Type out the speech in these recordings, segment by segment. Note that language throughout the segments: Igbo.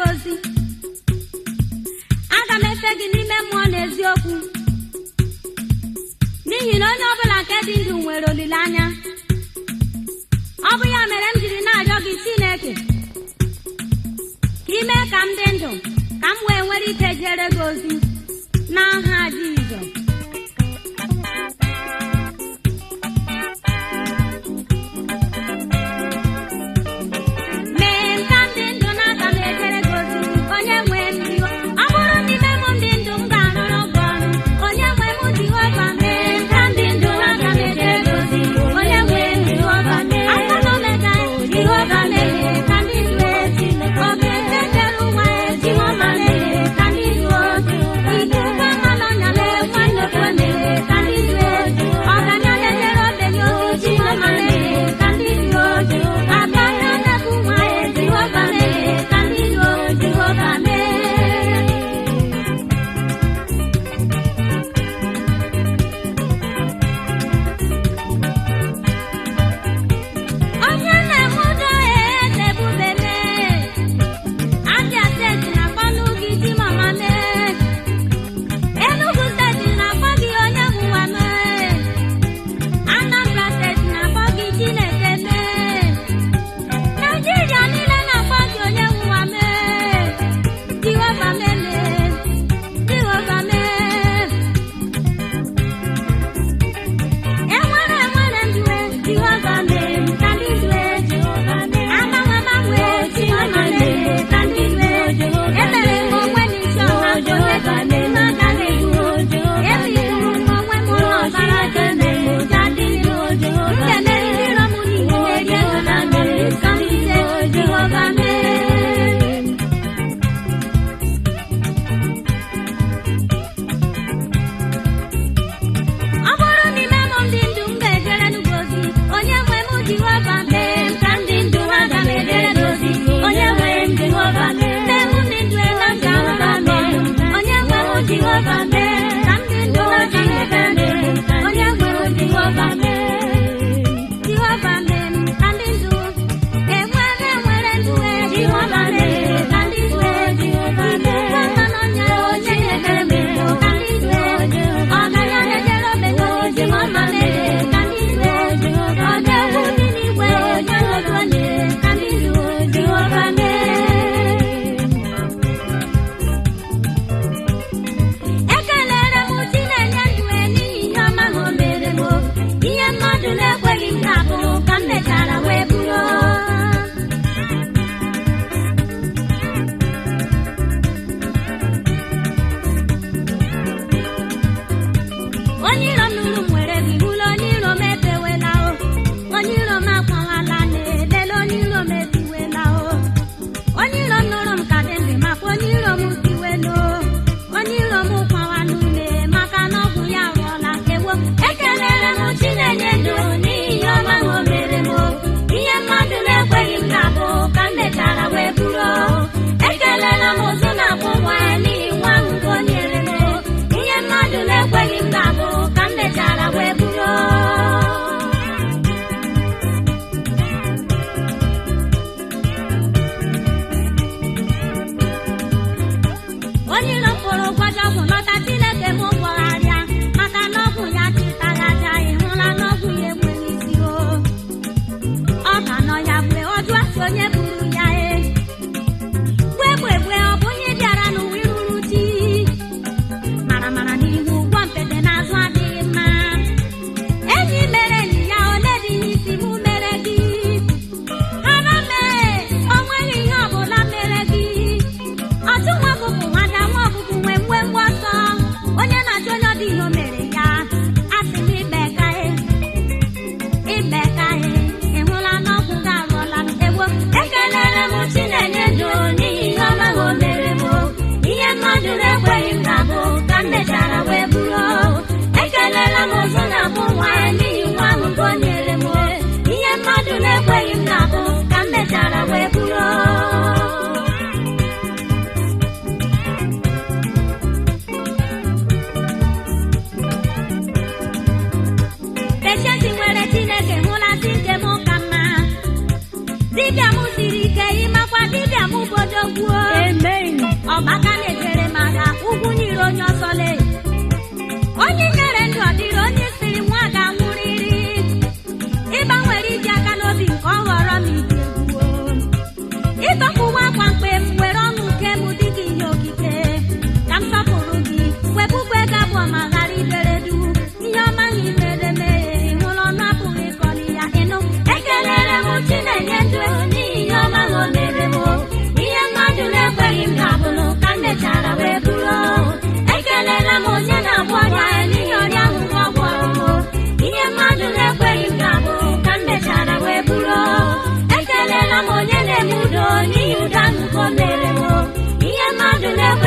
ozi aga m efe gị n'ime mmụọ na eziokwu n'ihi na onye ọbụla nke dị ndụ nwere olileanya. Ọ bụ ya mere m jiri na-arịọ gị Chineke ka ime ka m dị ndụ ka m wee nwere ike jere gị ozi n'aha Jizọs.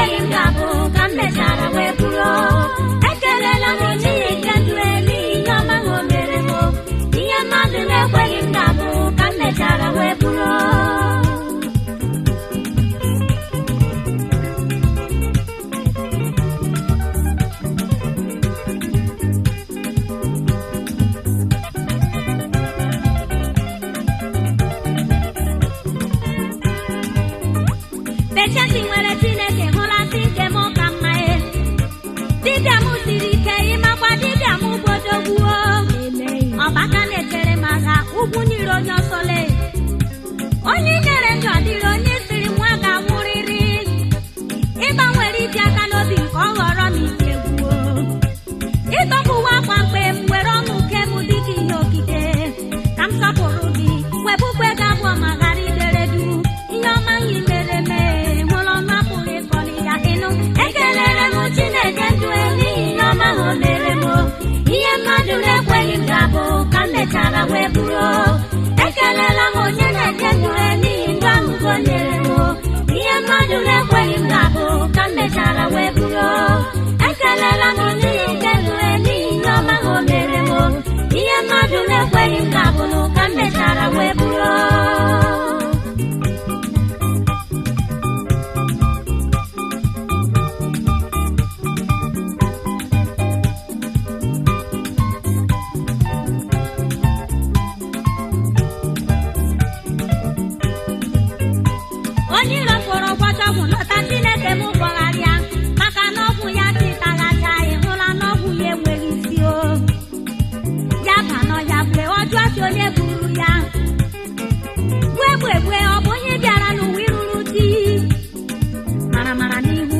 ekweghị m ga-abụ ka m mechara wee bụrụ. Ekelela m Chineke ndụ n'ihi ihe ọma o mere m. Ihe mmadụ na-ekweghị m ga-abụ ka m mechara wee bụrụ. Pechesi nwere Chineke hụlasị nke m ka mma e. Dibịa m siri ike ịmakwa dibịa m bodogbuo. Ọbaka na-echere m aka ugwu nyiri onye ọsọle. Onye nyere ndụ adịrị onye siri nwa ga-anwụrịrị. Ịgbanwere iji aka n'obi nke ọ ghọrọ m isi egwuo. Ịtọpụwa akwa mgbe m were ọṅụ nke m dịka ihe okike. Ka m sọpụrụ gị webukwe gị abụọ ma ghara idere du. Ihe ọma anyị mere mee hụrụ ọnụ apụghị ịkọli ya ịnụ. Ekelere m Chineke ndụ n'ihi ihe ọma o mere m. Ihe mmadụ na-ekweghị m ga-abụ ka m mechara wee bụrụ. Ekelela m onye na-enye ndụ n'ihi ndụ ahụ o nyere m. Ihe mmadụ na-ekweghị m ga-abụ ka m mechara wee bụrụ. Ekelela m Chineke ndụ n'ihi ihe ọma o mere m. Ihe mmadụ na-ekweghị m ga-abụ ka m mechara wee bụrụ. Onye iro kpọrọ ụbọchị ọgwụ lọta Chineke m gbọgharịa maka na ọgwụ ya chịtaghacha ịhụla na ọgwụ ya enweghị isi o. Ya ba nọ ya gbue ọjọọ si onye buru ya. Gbue ọ bụ onye bịara n'ụwa iruru di. Mara n'ihu